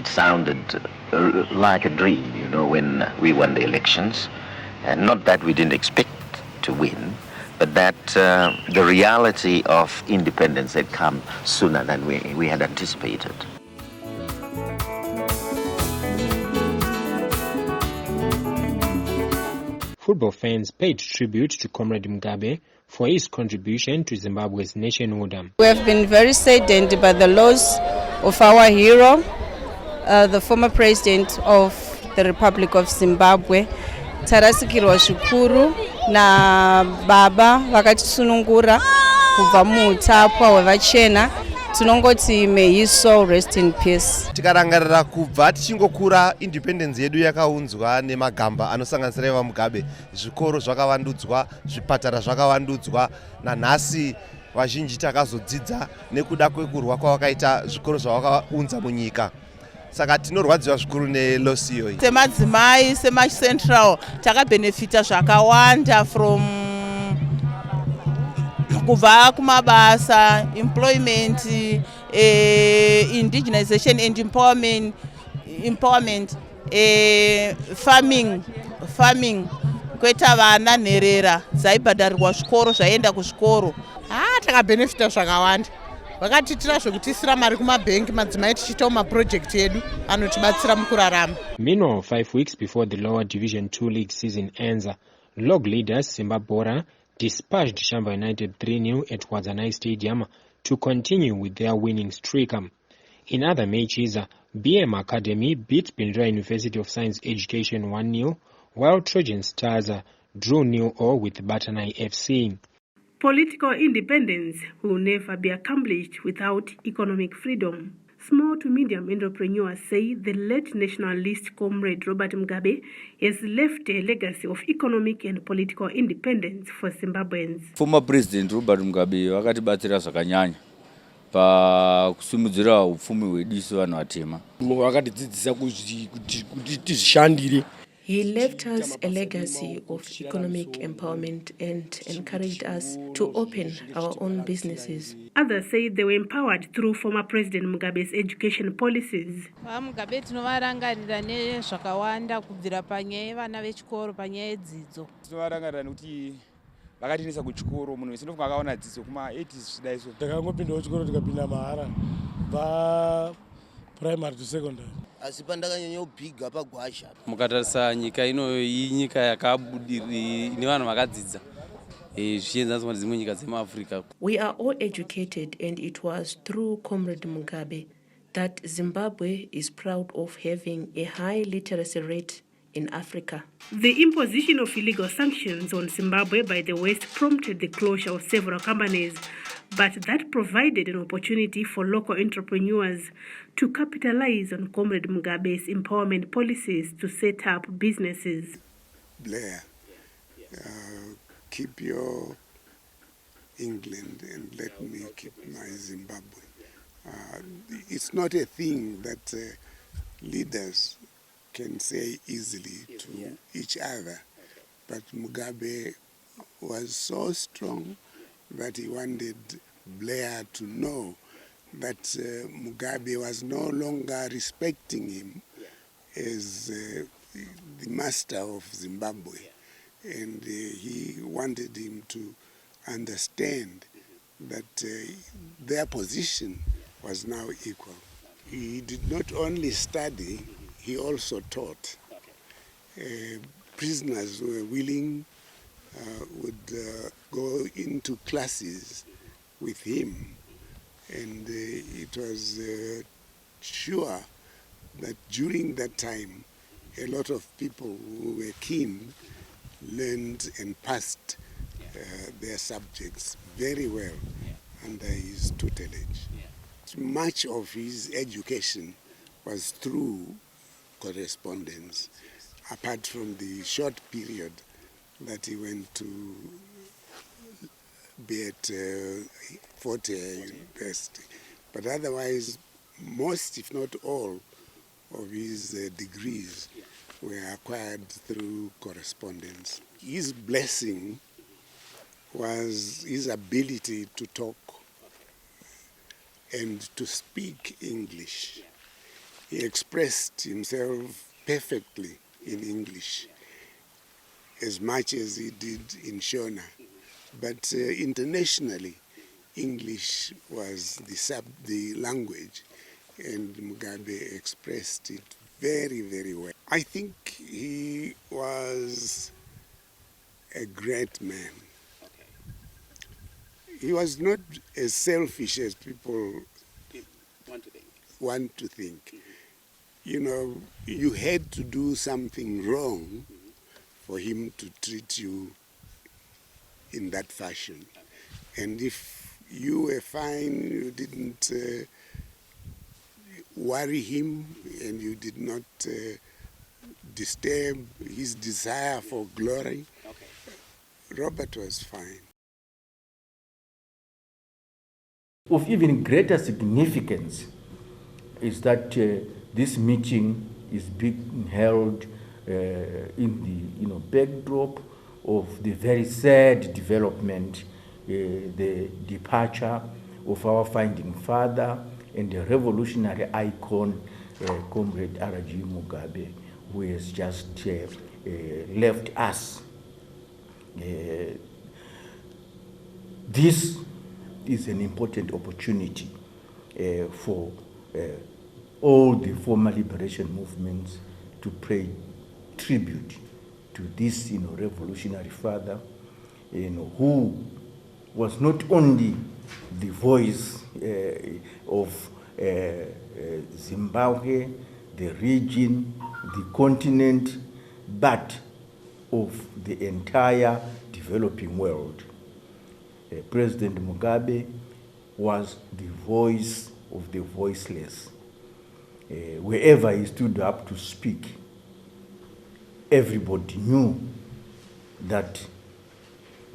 sounded like a dream, when we won the elections. And not that we didn't expect to win, but that the reality of independence had come sooner than we had anticipated. Football fans paid tribute to Comrade Mugabe for his contribution to Zimbabwe's nationhood. We have been very saddened by the loss of our hero, the former president of the Republic of Zimbabwe. Tarasikirwa zvikuru na baba vakatisunungura kubva muutapwa hwevachena. Tinongoti may his soul rest in peace. Tikarangarira kubva tichingokura independence yedu yakaunzwa nemagamba anosanganisira vaMugabe, zvikoro zvakavandudzwa, zvipatara zvakavandudzwa, nanhasi vazhinji takazodzidza nekuda kwekurwa kwavakaita zvikoro zvavakaunza munyika. Saka tinorwadziwa zvikuru nelosi iyoyi. Semadzimai semacentral takabenefita zvakawanda from kubva kumabasa, employment, indigenization and empowerment, farming, kweta vana nherera dzaibhadharirwa zvikoro zvaenda kuzvikoro. Takabenefita zvakawanda. Vakatitira zvekutisira mari kumabhengi madzimai tichitawo mapurojekti edu anotibatsira mukurarama. Meanwhile, 5 weeks before the lower Division 2 league season ends, log leaders Zimbabwe dispatched Shamba United 3-0 at Wadzanai Stadium to continue with their winning streak. In other matches, BM Academy beat Bindra University of Science Education 1-0, while Trojan Stars drew 0-0 with Batanai FC. Political independence will never be accomplished without economic freedom. Small to medium entrepreneurs say the late nationalist Comrade Robert Mugabe has left a legacy of economic and political independence for Zimbabweans. Former President Robert Mugabe vakatibatsira zvakanyanya pakusimudzira upfumi hwedu vanhu vatema. Vakatidzidzisa kuti tizvishandire. He left us a legacy of economic empowerment and encouraged us to open our own businesses. Others say they were empowered through former President Mugabe's education policies. Mugabe tinovarangarira nezvakawanda kubvira panyaya vana vechikoro panyaya yedzidzo. Tinovarangarira nekuti vakatinesa kuchikoro munhu wese ndofunga akaona dzidzo kuma 80s zvidai so. Takangopindawo chikoro tikapinda mahara kubva primary to secondary. Asi pandakanyanya kubhiga pagwasha. Mukatarisa nyika ino inyika yakabudirira ine vanhu vakadzidza. Zvichienzanwa nedzimwe nyika dzemuAfrica. We are all educated, and it was through Comrade Mugabe that Zimbabwe is proud of having a high literacy rate in Africa. The imposition of illegal sanctions on Zimbabwe by the West prompted the closure of several companies, but that provided an opportunity for local entrepreneurs to capitalize on Comrade Mugabe's empowerment policies to set up businesses. Blair, keep your England and let me keep my Zimbabwe. It's not a thing that leaders can say easily to each other, but Mugabe was so strong that he wanted Blair to know that Mugabe was no longer respecting him as the master of Zimbabwe, and he wanted him to understand that their position was now equal. He did not only study, he also taught. Prisoners who were willing would go into classes with him, and it was sure that during that time a lot of people who were keen learned and passed their subjects very well under his tutelage. Much of his education was through correspondence, apart from the short period that he went to be at Fort University. But otherwise, most, if not all, of his degrees were acquired through correspondence. His blessing was his ability to talk and to speak English. He expressed himself perfectly in English, as much as he did in Shona. But internationally, English was the language, and Mugabe expressed it very, very well. I think he was a great man. He was not as selfish as people want to think. You know, you had to do something wrong for him to treat you in that fashion. And if you were fine, you didn't worry him, and you did not disturb his desire for glory, Robert was fine. Of even greater significance is that this meeting is being held in the backdrop of the very sad development, the departure of our founding father and the revolutionary icon, Comrade Cde Mugabe, who has just left us. This is an important opportunity for all the former liberation movements to pay tribute to this revolutionary father, who was not only the voice of Zimbabwe, the region, the continent, but of the entire developing world. President Mugabe was the voice of the voiceless. Wherever he stood up to speak, everybody knew that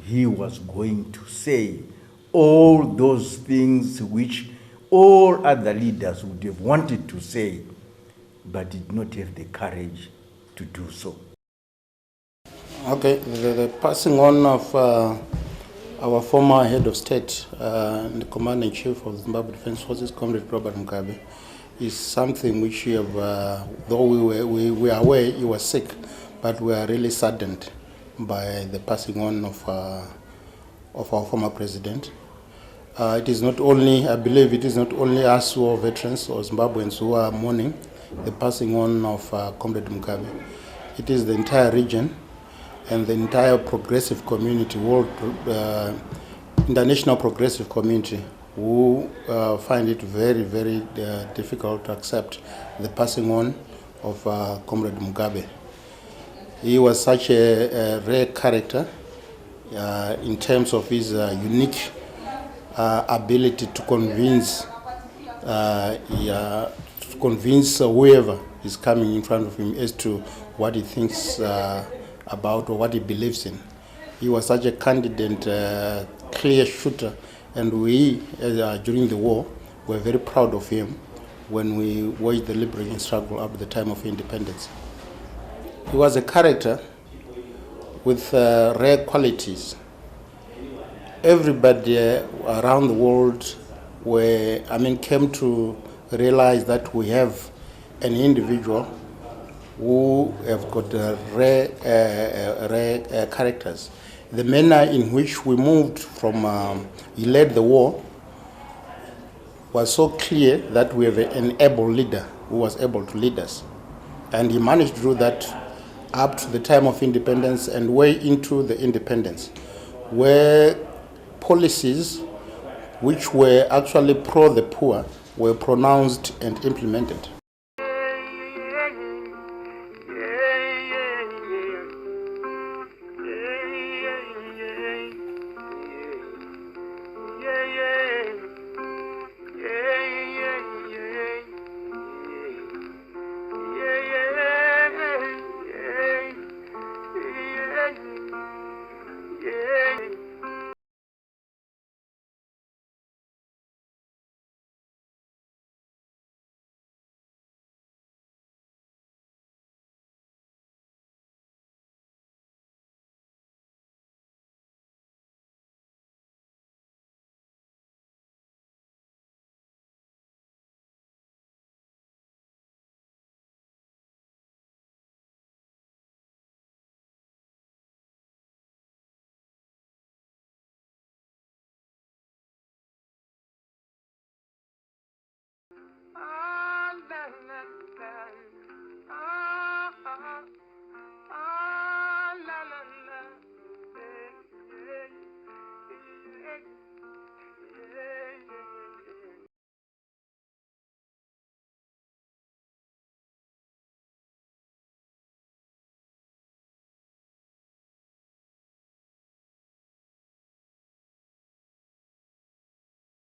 he was going to say all those things which all other leaders would have wanted to say, but did not have the courage to do so. Okay, the passing on of our former head of state and the commander-in-chief of Zimbabwe Defense Forces, Comrade Robert Mugabe, is something which we have, though we were aware he was sick, but we are really saddened by the passing on of our former president. It is not only, I believe it is not only us who are veterans or Zimbabweans who are mourning the passing on of Comrade Mugabe. It is the entire region and the entire progressive community, international progressive community, who find it very, very difficult to accept the passing on of Comrade Mugabe. He was such a rare character in terms of his unique ability to convince whoever is coming in front of him as to what he thinks about or what he believes in. He was such a candid and clear shooter, and we, during the war, were very proud of him when we waged the liberation struggle up at the time of independence. He was a character with rare qualities. Everybody around the world came to realize that we have an individual who have got rare characters. The manner in which we moved from, he led the war, was so clear that we have an able leader who was able to lead us. And he managed to do that up to the time of independence and way into the independence, where policies which were actually pro the poor were pronounced and implemented. Ah.